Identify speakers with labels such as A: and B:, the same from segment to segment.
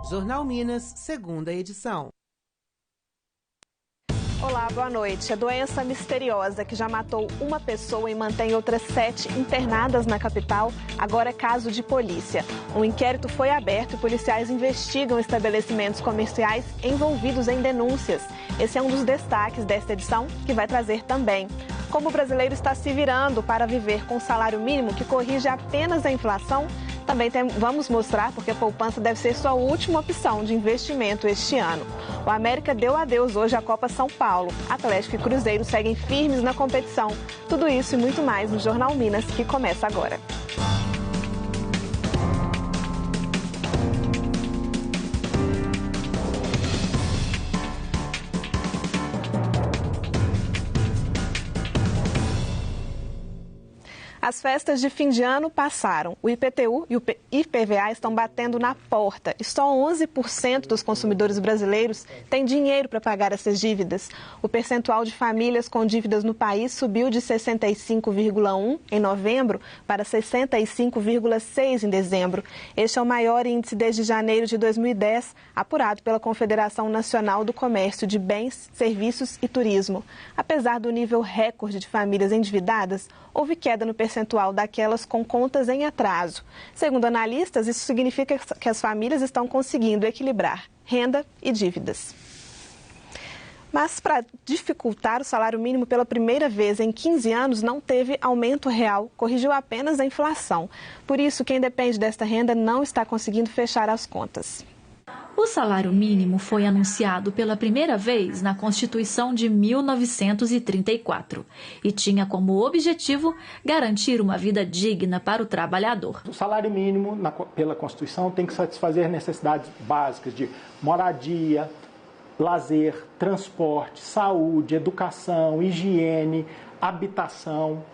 A: Jornal Minas, segunda edição.
B: Olá, boa noite. A doença misteriosa que já matou uma pessoa e mantém outras 7 internadas na capital, agora é caso de polícia. Um inquérito foi aberto e policiais investigam estabelecimentos comerciais envolvidos em denúncias. Esse é um dos destaques desta edição, que vai trazer também como o brasileiro está se virando para viver com salário mínimo que corrige apenas a inflação. Também vamos mostrar porque a poupança deve ser sua última opção de investimento este ano. O América deu adeus hoje à Copa São Paulo. Atlético e Cruzeiro seguem firmes na competição. Tudo isso e muito mais no Jornal Minas, que começa agora. As festas de fim de ano passaram. O IPTU e o IPVA estão batendo na porta e só 11% dos consumidores brasileiros têm dinheiro para pagar essas dívidas. O percentual de famílias com dívidas no país subiu de 65,1% em novembro para 65,6% em dezembro. Este é o maior índice desde janeiro de 2010, apurado pela Confederação Nacional do Comércio de Bens, Serviços e Turismo. Apesar do nível recorde de famílias endividadas, houve queda no percentual daquelas com contas em atraso. Segundo analistas, isso significa que as famílias estão conseguindo equilibrar renda e dívidas. Mas, para dificultar, o salário mínimo pela primeira vez em 15 anos não teve aumento real, corrigiu apenas a inflação. Por isso, quem depende desta renda não está conseguindo fechar as contas.
C: O salário mínimo foi anunciado pela primeira vez na Constituição de 1934 e tinha como objetivo garantir uma vida digna para o trabalhador.
D: O salário mínimo, pela Constituição, tem que satisfazer necessidades básicas de moradia, lazer, transporte, saúde, educação, higiene, habitação,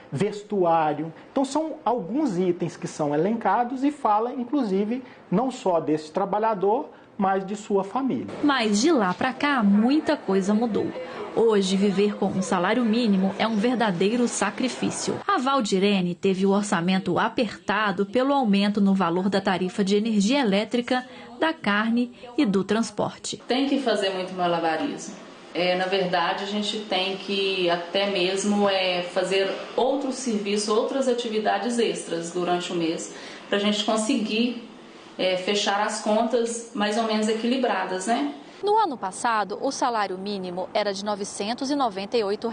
D: vestuário. Então são alguns itens que são elencados e fala, inclusive, não só desse trabalhador, mas de sua família.
C: Mas de lá para cá, muita coisa mudou. Hoje, viver com um salário mínimo é um verdadeiro sacrifício. A Valdirene teve o orçamento apertado pelo aumento no valor da tarifa de energia elétrica, da carne e do transporte.
E: Tem que fazer muito malabarismo. Na verdade, a gente tem que até mesmo fazer outros serviços, outras atividades extras durante o mês, para a gente conseguir fechar as contas mais ou menos equilibradas, né?
C: No ano passado, o salário mínimo era de R$ 998.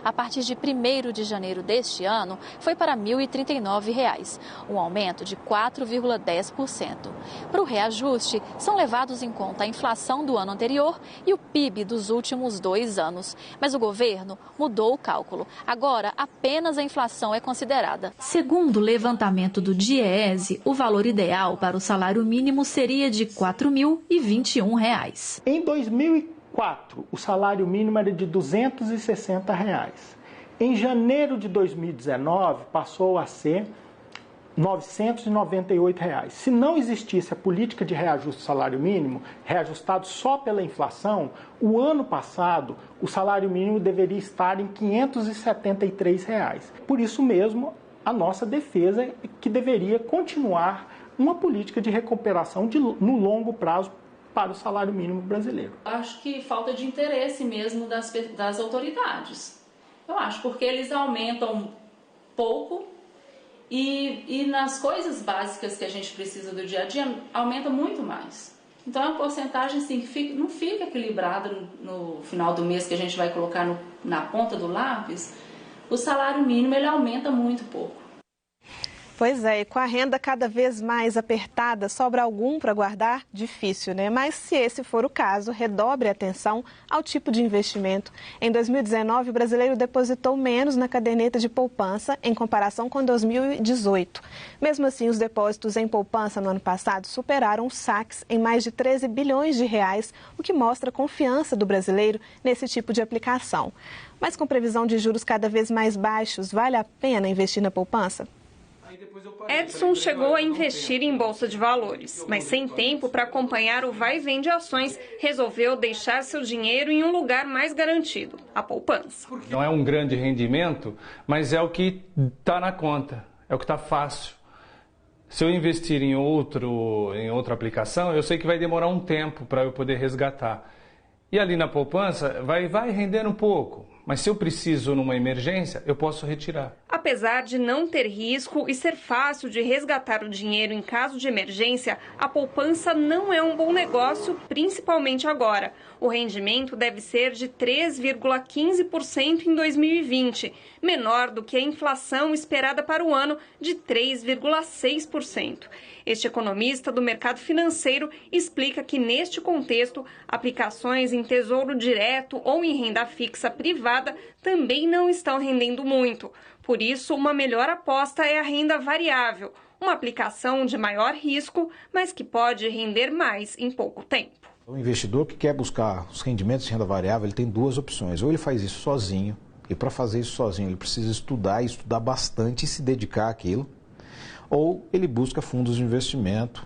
C: A partir de 1º de janeiro deste ano, foi para R$ 1.039, um aumento de 4,10%. Para o reajuste, são levados em conta a inflação do ano anterior e o PIB dos últimos 2 anos. Mas o governo mudou o cálculo. Agora, apenas a inflação é considerada. Segundo o levantamento do DIEESE, o valor ideal para o salário mínimo seria de R$ 4.021.
D: Em 2004, o salário mínimo era de R$ 260. Em janeiro de 2019, passou a ser R$ 998. Se não existisse a política de reajuste do salário mínimo, reajustado só pela inflação, o ano passado, o salário mínimo deveria estar em R$ 573. Por isso mesmo, a nossa defesa é que deveria continuar uma política de recuperação no longo prazo para o salário mínimo brasileiro.
E: Acho que falta de interesse mesmo das autoridades. Eu acho, porque eles aumentam pouco e nas coisas básicas que a gente precisa do dia a dia, aumenta muito mais. Então é uma porcentagem assim, que não fica equilibrada no final do mês, que a gente vai colocar na ponta do lápis. O salário mínimo ele aumenta muito pouco.
B: Pois é, e com a renda cada vez mais apertada, sobra algum para guardar? Difícil, né? Mas se esse for o caso, redobre a atenção ao tipo de investimento. Em 2019, o brasileiro depositou menos na caderneta de poupança em comparação com 2018. Mesmo assim, os depósitos em poupança no ano passado superaram os saques em mais de 13 bilhões de reais, o que mostra a confiança do brasileiro nesse tipo de aplicação. Mas com previsão de juros cada vez mais baixos, vale a pena investir na poupança?
F: Edson chegou a investir em bolsa de valores, mas sem tempo para acompanhar o vai e vem de ações, resolveu deixar seu dinheiro em um lugar mais garantido, a poupança.
G: Não é um grande rendimento, mas é o que está na conta, é o que está fácil. Se eu investir em outra aplicação, eu sei que vai demorar um tempo para eu poder resgatar. E ali na poupança vai render um pouco, mas se eu preciso numa emergência, eu posso retirar.
F: Apesar de não ter risco e ser fácil de resgatar o dinheiro em caso de emergência, a poupança não é um bom negócio, principalmente agora. O rendimento deve ser de 3,15% em 2020, menor do que a inflação esperada para o ano de 3,6%. Este economista do mercado financeiro explica que, neste contexto, aplicações em tesouro direto ou em renda fixa privada também não estão rendendo muito. Por isso, uma melhor aposta é a renda variável, uma aplicação de maior risco, mas que pode render mais em pouco tempo.
H: O investidor que quer buscar os rendimentos de renda variável, ele tem duas opções. Ou ele faz isso sozinho, e para fazer isso sozinho ele precisa estudar bastante e se dedicar àquilo. Ou ele busca fundos de investimento,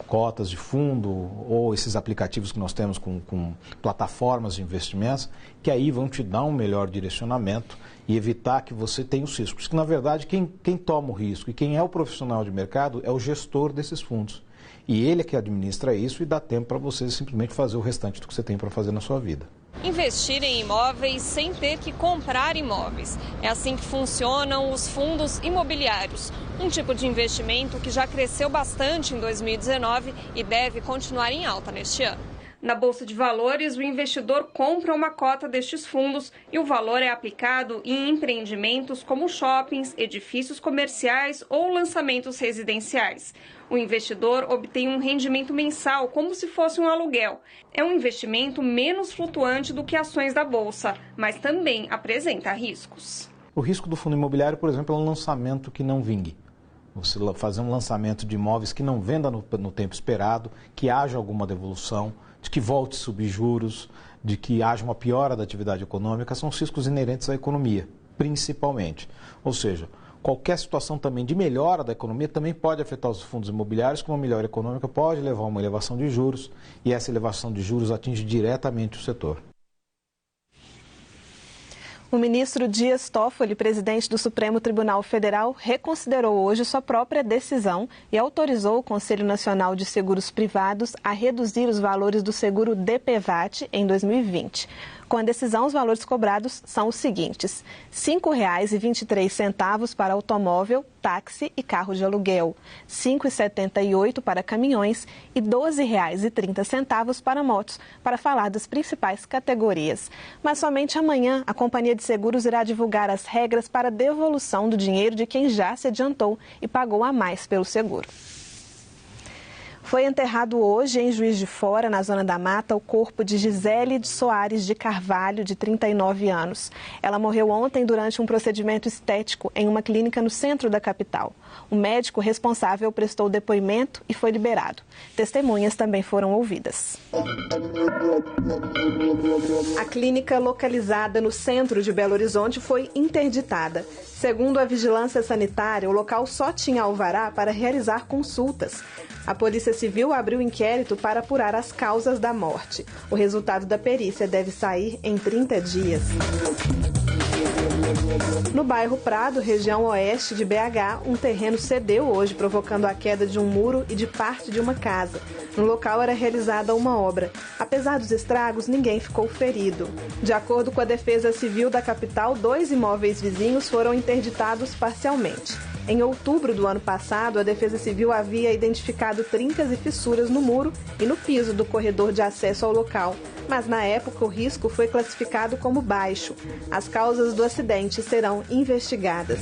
H: cotas de fundo, ou esses aplicativos que nós temos com plataformas de investimentos, que aí vão te dar um melhor direcionamento e evitar que você tenha os riscos. Porque, na verdade, quem toma o risco e quem é o profissional de mercado é o gestor desses fundos. E ele é que administra isso e dá tempo para você simplesmente fazer o restante do que você tem para fazer na sua vida.
F: Investir em imóveis sem ter que comprar imóveis. É assim que funcionam os fundos imobiliários. Um tipo de investimento que já cresceu bastante em 2019 e deve continuar em alta neste ano. Na Bolsa de Valores, o investidor compra uma cota destes fundos e o valor é aplicado em empreendimentos como shoppings, edifícios comerciais ou lançamentos residenciais. O investidor obtém um rendimento mensal, como se fosse um aluguel. É um investimento menos flutuante do que ações da Bolsa, mas também apresenta riscos.
H: O risco do fundo imobiliário, por exemplo, é um lançamento que não vingue. Você fazer um lançamento de imóveis que não venda no tempo esperado, que haja alguma devolução, de que volte a subir juros, de que haja uma piora da atividade econômica, são os riscos inerentes à economia, principalmente. Ou seja, qualquer situação também de melhora da economia também pode afetar os fundos imobiliários, que uma melhora econômica pode levar a uma elevação de juros, e essa elevação de juros atinge diretamente o setor.
B: O ministro Dias Toffoli, presidente do Supremo Tribunal Federal, reconsiderou hoje sua própria decisão e autorizou o Conselho Nacional de Seguros Privados a reduzir os valores do seguro DPVAT em 2020. Com a decisão, os valores cobrados são os seguintes: R$ 5,23 para automóvel, táxi e carro de aluguel, R$ 5,78 para caminhões e R$ 12,30 para motos, para falar das principais categorias. Mas somente amanhã a companhia de seguros irá divulgar as regras para a devolução do dinheiro de quem já se adiantou e pagou a mais pelo seguro. Foi enterrado hoje em Juiz de Fora, na Zona da Mata, o corpo de Gisele Soares de Carvalho, de 39 anos. Ela morreu ontem durante um procedimento estético em uma clínica no centro da capital. O médico responsável prestou depoimento e foi liberado. Testemunhas também foram ouvidas. A clínica, localizada no centro de Belo Horizonte, foi interditada. Segundo a Vigilância Sanitária, o local só tinha alvará para realizar consultas. A Polícia Civil abriu inquérito para apurar as causas da morte. O resultado da perícia deve sair em 30 dias. No bairro Prado, região oeste de BH, um terreno cedeu hoje, provocando a queda de um muro e de parte de uma casa. No local era realizada uma obra. Apesar dos estragos, ninguém ficou ferido. De acordo com a Defesa Civil da capital, 2 imóveis vizinhos foram interditados parcialmente. Em outubro do ano passado, a Defesa Civil havia identificado trincas e fissuras no muro e no piso do corredor de acesso ao local. Mas, na época, o risco foi classificado como baixo. As causas do acidente serão investigadas.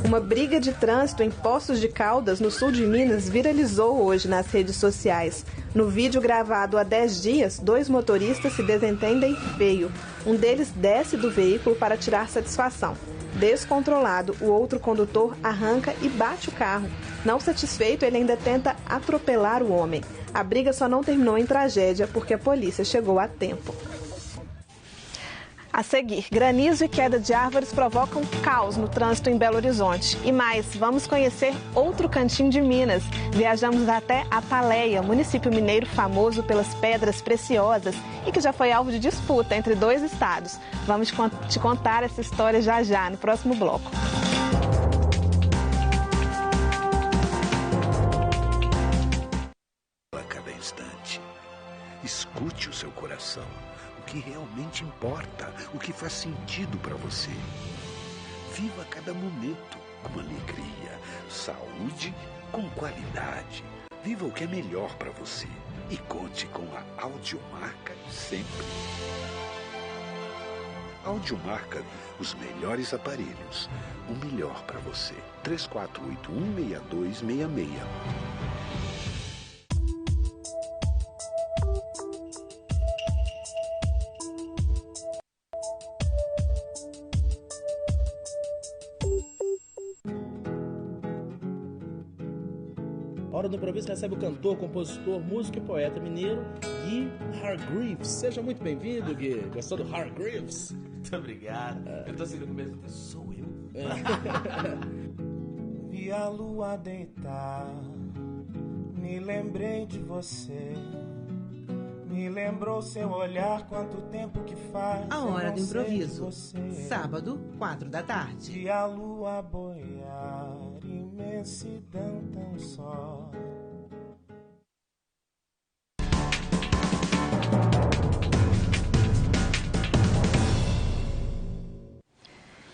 B: Uma briga de trânsito em Poços de Caldas, no sul de Minas, viralizou hoje nas redes sociais. No vídeo gravado há 10 dias, 2 motoristas se desentendem feio. Um deles desce do veículo para tirar satisfação. Descontrolado, o outro condutor arranca e bate o carro. Não satisfeito, ele ainda tenta atropelar o homem. A briga só não terminou em tragédia porque a polícia chegou a tempo. A seguir, granizo e queda de árvores provocam caos no trânsito em Belo Horizonte. E mais, vamos conhecer outro cantinho de Minas. Viajamos até Ataleia, município mineiro famoso pelas pedras preciosas e que já foi alvo de disputa entre 2 estados. Vamos te contar essa história já no próximo bloco.
I: A cada instante, escute o seu coração. O que realmente importa, o que faz sentido para você. Viva cada momento com alegria, saúde com qualidade. Viva o que é melhor para você e conte com a Audiomarca sempre. Audiomarca, os melhores aparelhos, o melhor para você. 3481-6266.
J: Hora do Improviso recebe o cantor, compositor, músico e poeta mineiro Gui Hargreaves. Seja muito bem-vindo, Gui. Gostou do Hargreaves?
K: Muito obrigado. Eu tô sendo com medo de sou eu.
L: Vi a lua deitar, me lembrei de você. Me lembrou seu olhar, quanto tempo que faz.
A: A Hora do Improviso, sábado, 4 da tarde.
L: Vi a lua boiar, imensidão tão só.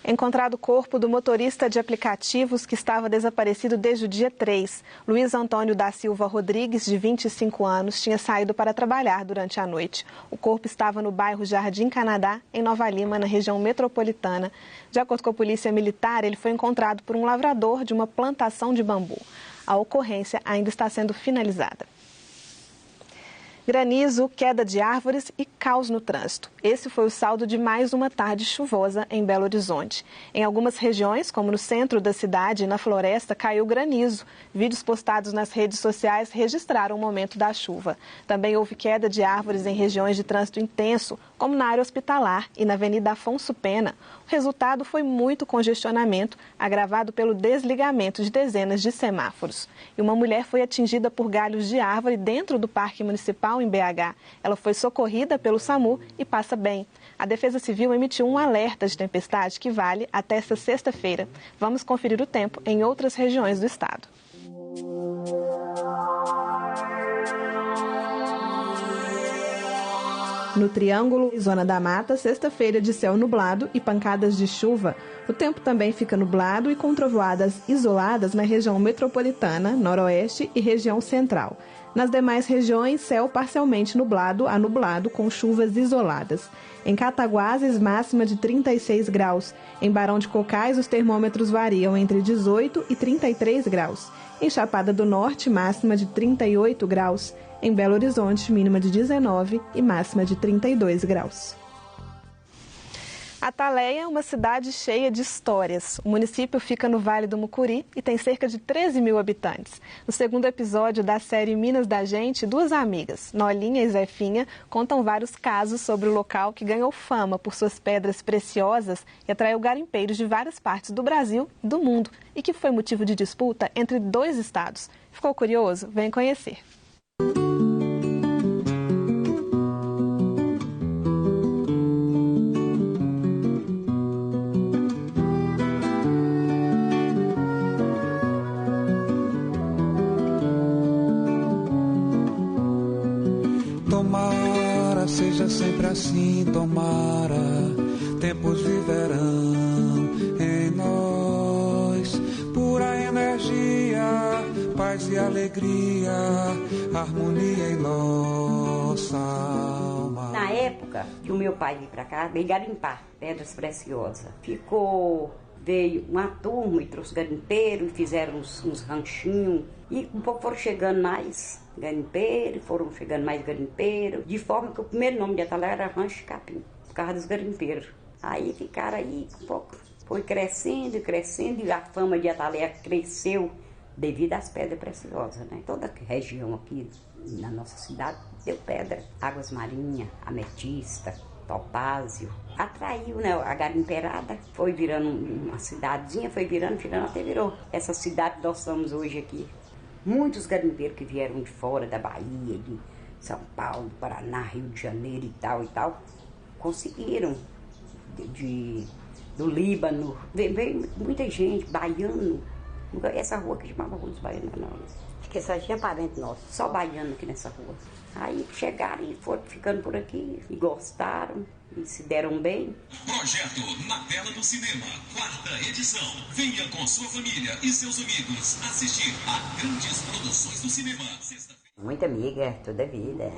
B: Encontrado o corpo do motorista de aplicativos que estava desaparecido desde o dia 3. Luiz Antônio da Silva Rodrigues, de 25 anos, tinha saído para trabalhar durante a noite. O corpo estava no bairro Jardim Canadá, em Nova Lima, na região metropolitana. De acordo com a polícia militar, ele foi encontrado por um lavrador de uma plantação de bambu. A ocorrência ainda está sendo finalizada. Granizo, queda de árvores e caos no trânsito. Esse foi o saldo de mais uma tarde chuvosa em Belo Horizonte. Em algumas regiões, como no centro da cidade e na floresta, caiu granizo. Vídeos postados nas redes sociais registraram o momento da chuva. Também houve queda de árvores em regiões de trânsito intenso, como na área hospitalar e na Avenida Afonso Pena. O resultado foi muito congestionamento, agravado pelo desligamento de dezenas de semáforos. E uma mulher foi atingida por galhos de árvore dentro do Parque Municipal em BH. Ela foi socorrida pelo SAMU e passa bem. A Defesa Civil emitiu um alerta de tempestade que vale até esta sexta-feira. Vamos conferir o tempo em outras regiões do estado. No Triângulo e Zona da Mata, sexta-feira de céu nublado e pancadas de chuva. O tempo também fica nublado e com trovoadas isoladas na região metropolitana, noroeste e região central. Nas demais regiões, céu parcialmente nublado a nublado com chuvas isoladas. Em Cataguases, máxima de 36 graus. Em Barão de Cocais, os termômetros variam entre 18 e 33 graus. Em Chapada do Norte, máxima de 38 graus. Em Belo Horizonte, mínima de 19 e máxima de 32 graus. Ataleia é uma cidade cheia de histórias. O município fica no Vale do Mucuri e tem cerca de 13 mil habitantes. No segundo episódio da série Minas da Gente, 2 amigas, Nolinha e Zefinha, contam vários casos sobre o local que ganhou fama por suas pedras preciosas e atraiu garimpeiros de várias partes do Brasil e do mundo, e que foi motivo de disputa entre 2 estados. Ficou curioso? Vem conhecer.
M: Tomara, seja sempre assim, tomara, tempos viverão em nós, pura energia, paz e alegria, harmonia em nossa alma.
N: Na época que o meu pai veio pra cá, veio garimpar pedras preciosas. Veio uma turma e trouxe garimpeiro, e fizeram uns ranchinhos. E um pouco foram chegando mais garimpeiros, de forma que o primeiro nome de Ataleia era Rancho Capim, por causa dos garimpeiros. Aí ficaram aí, um pouco, foi crescendo, e a fama de Ataleia cresceu devido às pedras preciosas, né? Toda a região aqui na nossa cidade deu pedra, águas marinhas, ametista, Topázio. Atraiu, né, a garimpeirada, foi virando uma cidadezinha, foi virando, até virou essa cidade que nós estamos hoje aqui. Muitos garimpeiros que vieram de fora da Bahia, de São Paulo, Paraná, Rio de Janeiro e tal, conseguiram. Do Líbano, veio muita gente, baiano. Essa rua que chamava Rua dos Baianos, não. Porque só tinha parente nosso, só baiano aqui nessa rua. Aí chegaram e foram ficando por aqui, e gostaram, e se deram bem.
O: Projeto Na Tela do Cinema, 4ª edição. Venha com sua família e seus amigos assistir a grandes produções do cinema.
N: Muita amiga, toda vida.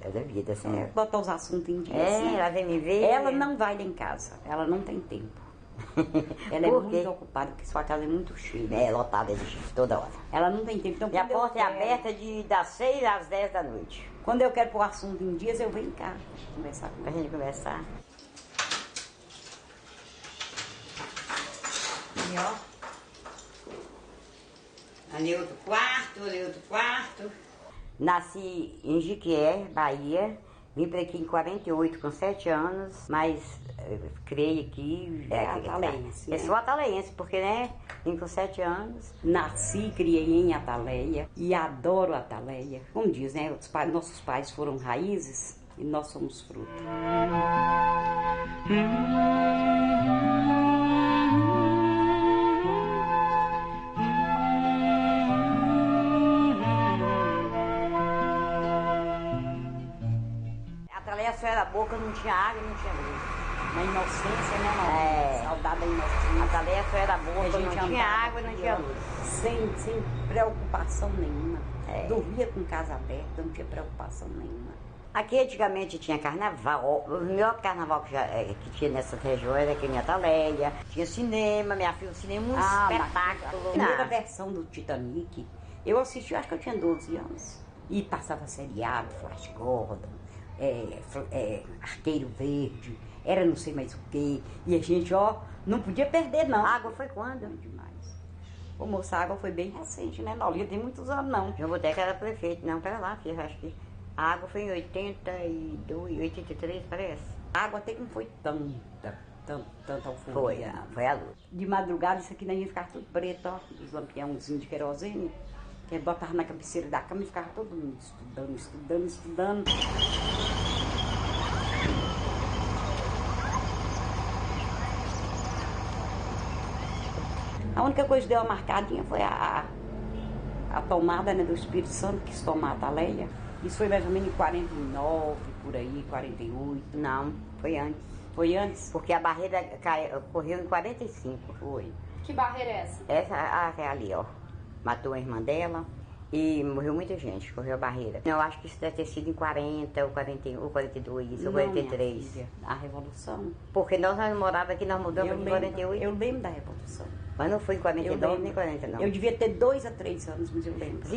N: Toda vida, assim. Botar os assuntos em dia. Ela vem me ver. Ela não vai lá em casa, ela não tem tempo. Ela é muito ocupada, porque sua casa é muito cheia. É, lotada de gente, toda hora. Ela não tem tempo. Então, e a porta é aberta das 6 às 10 da noite. Quando eu quero pôr o assunto em dias, eu venho cá conversar com ela. Pra gente conversar. E ó. Ali outro quarto. Nasci em Jiquié, Bahia. Vim para aqui em 48, com 7 anos, mas criei aqui. Ataleiense. Eu sou ataleiense, porque, né, vim com 7 anos. Nasci, criei em Ataleia e adoro Ataleia. Como diz, né, nossos pais foram raízes e nós somos fruto. Só era boca, não tinha água, não tinha luz. Na inocência, né? Saudade da inocência. A Ataleia só era boca, não tinha água, não tinha luz. Sem preocupação nenhuma. Dormia com casa aberta, não tinha preocupação nenhuma. Aqui antigamente tinha carnaval. O melhor carnaval que tinha nessa região era aqui em Ataleia. Tinha cinema, minha filha, cinema, espetáculo. A primeira versão do Titanic, eu assisti, acho que eu tinha 12 anos. E passava seriado, Flash Gordon. Arqueiro Verde, era não sei mais o que. E a gente, não podia perder, não. A água foi quando? Demais. Ô, moça, a água foi bem recente, né? Não tem muitos anos, não. Eu botei que era prefeito. Não, pera lá, filha, acho que a água foi em 82, 83, parece. A água até que não foi tanta alforria. Foi a luz. De madrugada, isso aqui na gente ficava tudo preto, os lampiãozinhos de querosene. Que botava na cabeceira da cama e ficava todo mundo estudando. A única coisa que deu uma marcadinha foi a tomada, né, do Espírito Santo, que quis tomar a Ataleia. Isso foi mais ou menos em 49, por aí, 48. Não, foi antes. Foi antes? Porque a barreira ocorreu em 45. Foi.
C: Que barreira é essa?
N: Essa é ali, ó. Matou a irmã dela e morreu muita gente, correu a barreira. Eu acho que isso deve ter sido em 40, ou 41, ou 42, ou 43. Filha, a Revolução. Porque nós morávamos aqui, nós mudamos em 48. Eu lembro da Revolução. Mas não foi em 49 nem 40, não. Eu devia ter 2 a 3 anos, mas eu lembro.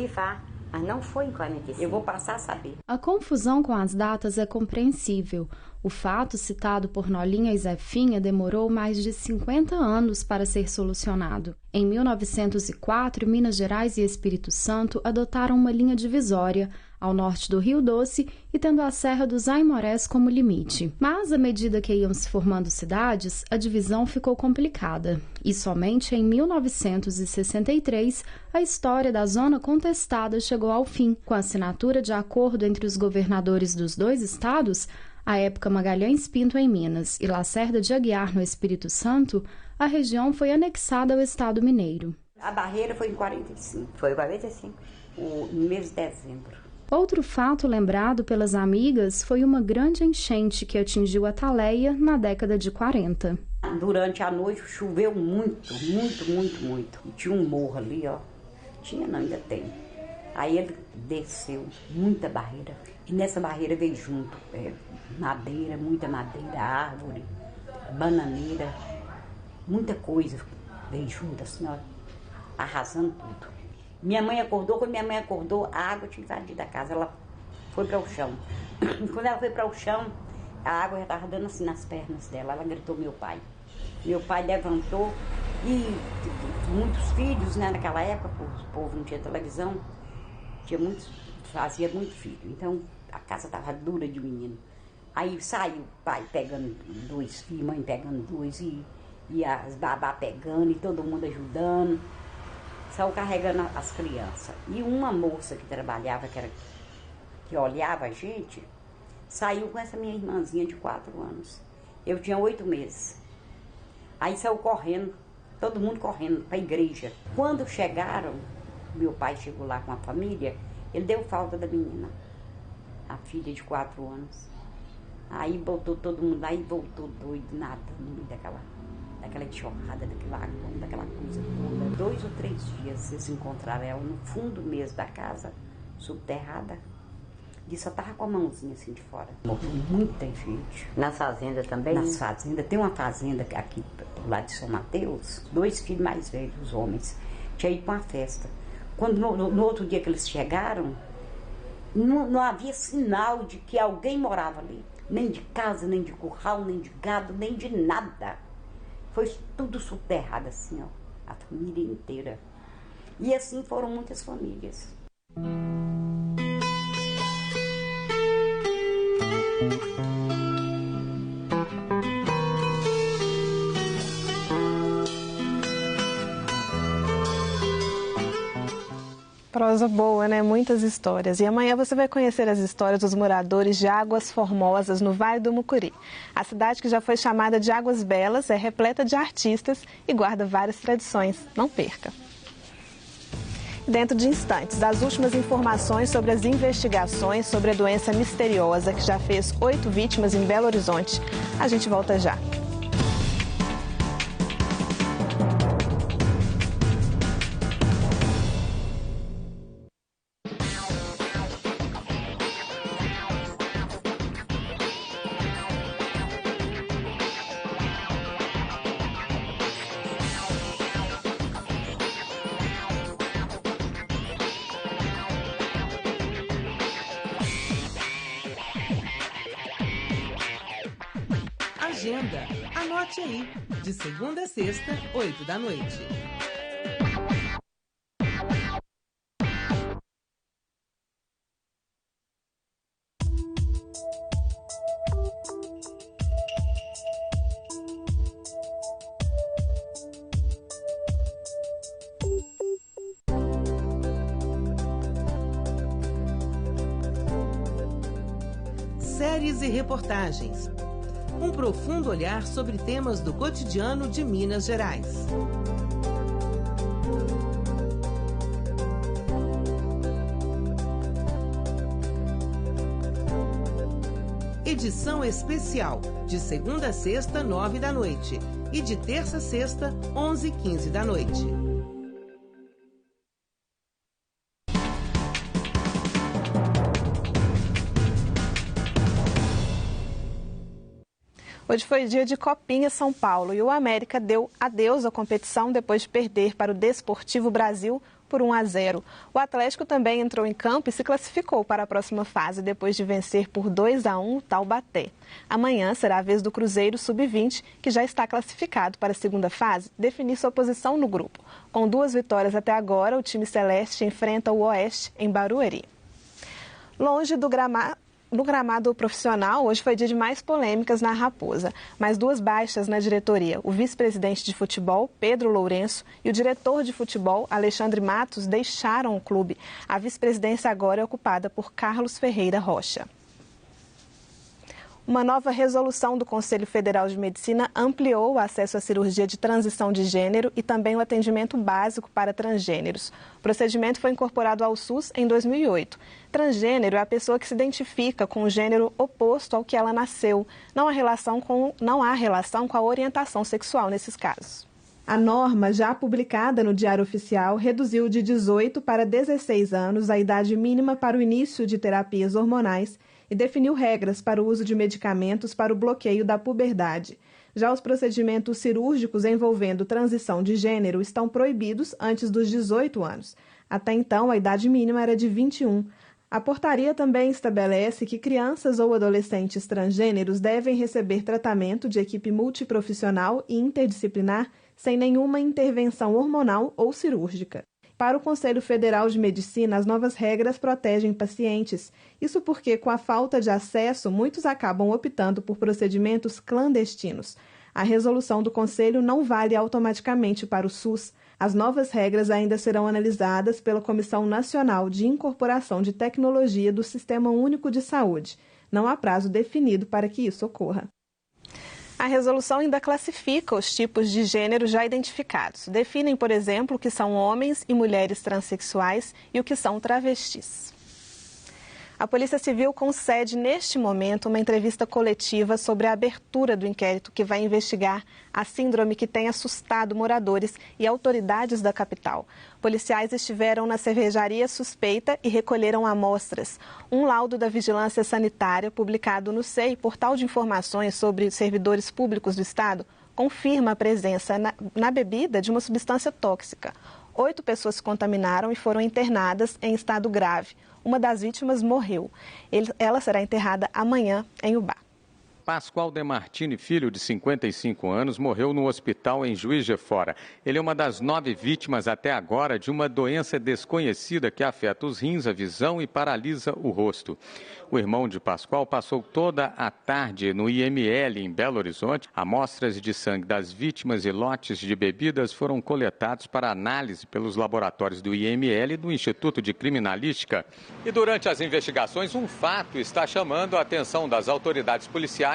N: Mas não foi em 45. Eu vou passar a saber.
P: A confusão com as datas é compreensível. O fato citado por Nolinha e Zefinha demorou mais de 50 anos para ser solucionado. Em 1904, Minas Gerais e Espírito Santo adotaram uma linha divisória ao norte do Rio Doce e tendo a Serra dos Aimorés como limite. Mas, à medida que iam se formando cidades, a divisão ficou complicada. E somente em 1963, a história da zona contestada chegou ao fim. Com a assinatura de acordo entre os governadores dos 2 estados, à época Magalhães Pinto em Minas e Lacerda de Aguiar no Espírito Santo, a região foi anexada ao estado mineiro.
N: A barreira foi em 45. Foi em 45, no mês de dezembro.
P: Outro fato lembrado pelas amigas foi uma grande enchente que atingiu Ataleia na década de 40.
N: Durante a noite choveu muito. E tinha um morro ali, ó. Tinha não, ainda tem. Aí ele desceu muita barreira. E nessa barreira veio junto madeira, muita madeira, árvore, bananeira, muita coisa veio junto, assim, ó, arrasando tudo. Quando minha mãe acordou, a água tinha invadido a casa, ela foi para o chão. Quando ela foi para o chão, a água já estava dando assim nas pernas dela, ela gritou meu pai. Meu pai levantou e muitos filhos, né, naquela época, o povo não tinha televisão, fazia muito filho, então a casa estava dura de menino. Aí saiu pai pegando 2 filhos, mãe pegando 2 e as babá pegando e todo mundo ajudando. Saiu carregando as crianças. E uma moça que trabalhava, que olhava a gente, saiu com essa minha irmãzinha de 4 anos. Eu tinha 8 meses. Aí saiu correndo, todo mundo correndo para a igreja. Quando chegaram, meu pai chegou lá com a família, ele deu falta da menina, a filha de 4 anos. Aí botou todo mundo lá e voltou doido, nada, no meio daquela enxurrada, daquele água, daquela coisa toda. 2 ou 3 dias eles encontraram ela no fundo mesmo da casa, subterrada, e só tava com a mãozinha assim de fora. Morreu muita gente.
Q: Nas fazendas também?
N: Nas fazendas. Tem uma fazenda aqui do lado de São Mateus, 2 filhos mais velhos, os homens, tinha ido para uma festa. Quando no outro dia que eles chegaram, não havia sinal de que alguém morava ali. Nem de casa, nem de curral, nem de gado, nem de nada. Foi tudo soterrado assim, ó, a família inteira. E assim foram muitas famílias.
B: Prosa boa, né? Muitas histórias. E amanhã você vai conhecer as histórias dos moradores de Águas Formosas, no Vale do Mucuri. A cidade, que já foi chamada de Águas Belas, é repleta de artistas e guarda várias tradições. Não perca! Dentro de instantes, as últimas informações sobre as investigações sobre a doença misteriosa que já fez 8 vítimas em Belo Horizonte. A gente volta já.
A: Agenda. Anote aí. De segunda a sexta, 8 da noite. Séries e reportagens. Um profundo olhar sobre temas do cotidiano de Minas Gerais. Edição especial, de segunda a sexta, 9 da noite. E de terça a sexta, 11h15 da noite.
B: Hoje foi dia de Copinha São Paulo e o América deu adeus à competição depois de perder para o Desportivo Brasil por 1-0. O Atlético também entrou em campo e se classificou para a próxima fase depois de vencer por 2-1 o Taubaté. Amanhã será a vez do Cruzeiro Sub-20, que já está classificado para a segunda fase, definir sua posição no grupo. Com 2 vitórias até agora, o time celeste enfrenta o Oeste em Barueri. Longe do gramado. No gramado profissional, hoje foi dia de mais polêmicas na Raposa, mais 2 baixas na diretoria. O vice-presidente de futebol, Pedro Lourenço, e o diretor de futebol, Alexandre Matos, deixaram o clube. A vice-presidência agora é ocupada por Carlos Ferreira Rocha. Uma nova resolução do Conselho Federal de Medicina ampliou o acesso à cirurgia de transição de gênero e também o atendimento básico para transgêneros. O procedimento foi incorporado ao SUS em 2008. Transgênero é a pessoa que se identifica com o gênero oposto ao que ela nasceu. Não há relação com a orientação sexual nesses casos. A norma, já publicada no Diário Oficial, reduziu de 18 para 16 anos a idade mínima para o início de terapias hormonais e definiu regras para o uso de medicamentos para o bloqueio da puberdade. Já os procedimentos cirúrgicos envolvendo transição de gênero estão proibidos antes dos 18 anos. Até então, a idade mínima era de 21. A portaria também estabelece que crianças ou adolescentes transgêneros devem receber tratamento de equipe multiprofissional e interdisciplinar sem nenhuma intervenção hormonal ou cirúrgica. Para o Conselho Federal de Medicina, as novas regras protegem pacientes. Isso porque, com a falta de acesso, muitos acabam optando por procedimentos clandestinos. A resolução do Conselho não vale automaticamente para o SUS. As novas regras ainda serão analisadas pela Comissão Nacional de Incorporação de Tecnologia do Sistema Único de Saúde. Não há prazo definido para que isso ocorra. A resolução ainda classifica os tipos de gênero já identificados. Definem, por exemplo, o que são homens e mulheres transexuais e o que são travestis. A Polícia Civil concede, neste momento, uma entrevista coletiva sobre a abertura do inquérito que vai investigar a síndrome que tem assustado moradores e autoridades da capital. Policiais estiveram na cervejaria suspeita e recolheram amostras. Um laudo da Vigilância Sanitária, publicado no SEI, portal de informações sobre servidores públicos do Estado, confirma a presença na bebida de uma substância tóxica. 8 pessoas se contaminaram e foram internadas em estado grave. Uma das vítimas morreu. Ela será enterrada amanhã em Ubá.
Q: Pascoal Demartini Filho, de 55 anos, morreu no hospital em Juiz de Fora. Ele é uma das 9 vítimas até agora de uma doença desconhecida que afeta os rins, a visão e paralisa o rosto. O irmão de Pascoal passou toda a tarde no IML em Belo Horizonte. Amostras de sangue das vítimas e lotes de bebidas foram coletados para análise pelos laboratórios do IML e do Instituto de Criminalística. E durante as investigações, um fato está chamando a atenção das autoridades policiais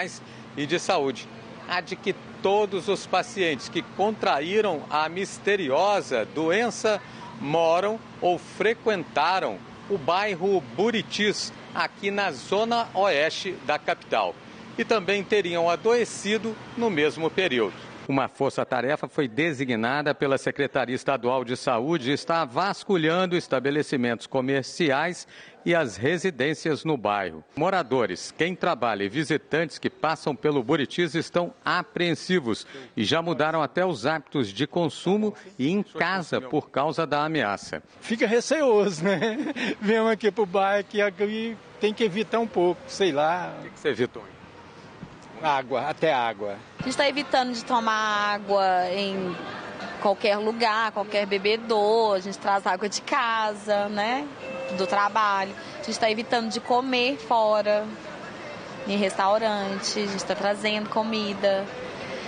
Q: e de saúde. A de que todos os pacientes que contraíram a misteriosa doença moram ou frequentaram o bairro Buritis, aqui na zona oeste da capital, e também teriam adoecido no mesmo período. Uma força-tarefa foi designada pela Secretaria Estadual de Saúde e está vasculhando estabelecimentos comerciais e as residências no bairro. Moradores, quem trabalha e visitantes que passam pelo Buritis estão apreensivos e já mudaram até os hábitos de consumo e em casa por causa da ameaça.
R: Fica receoso, né? Vemos aqui pro bairro que tem que evitar um pouco, sei lá.
Q: O que você evitou?
R: Água, até água.
S: A gente está evitando de tomar água em qualquer lugar, qualquer bebedouro. A gente traz água de casa, né? Do trabalho. A gente está evitando de comer fora, em restaurante. A gente está trazendo comida.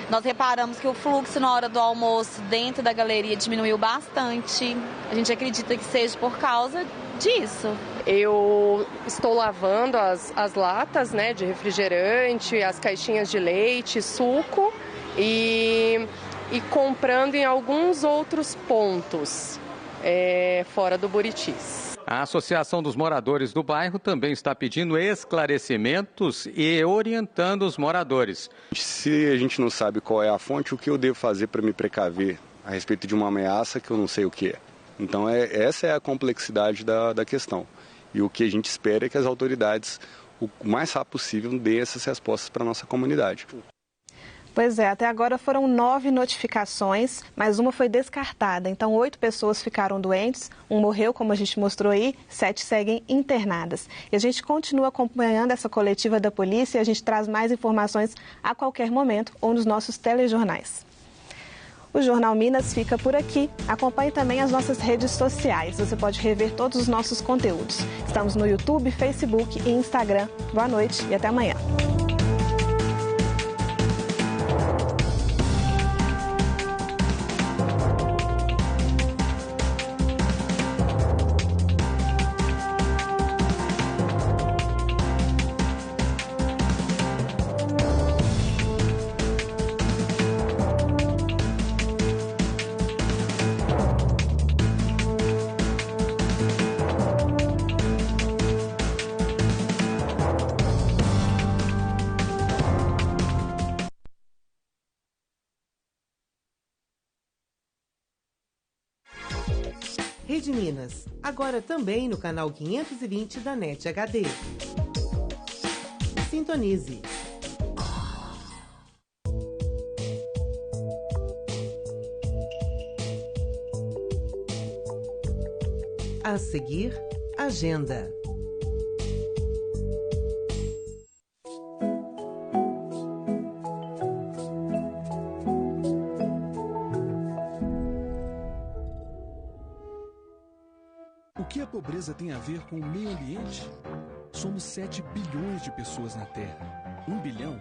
S: Nós reparamos que o fluxo na hora do almoço dentro da galeria diminuiu bastante. A gente acredita que seja por causa disso.
T: Eu estou lavando as latas, né, de refrigerante, as caixinhas de leite, suco e comprando em alguns outros pontos fora do Buritis.
Q: A Associação dos Moradores do Bairro também está pedindo esclarecimentos e orientando os moradores.
U: Se a gente não sabe qual é a fonte, o que eu devo fazer para me precaver a respeito de uma ameaça que eu não sei o que é? Então, essa é a complexidade da questão. E o que a gente espera é que as autoridades, o mais rápido possível, deem essas respostas para a nossa comunidade.
B: Pois é, até agora foram 9 notificações, mas uma foi descartada. Então, 8 pessoas ficaram doentes, um morreu, como a gente mostrou aí, 7 seguem internadas. E a gente continua acompanhando essa coletiva da polícia e a gente traz mais informações a qualquer momento ou nos nossos telejornais. O Jornal Minas fica por aqui. Acompanhe também as nossas redes sociais. Você pode rever todos os nossos conteúdos. Estamos no YouTube, Facebook e Instagram. Boa noite e até amanhã.
A: Rede Minas, agora também no canal 520 da NET HD. Sintonize. A seguir, agenda.
D: pobreza tem a ver com o meio ambiente? Somos 7 bilhões de pessoas na Terra. 1 bilhão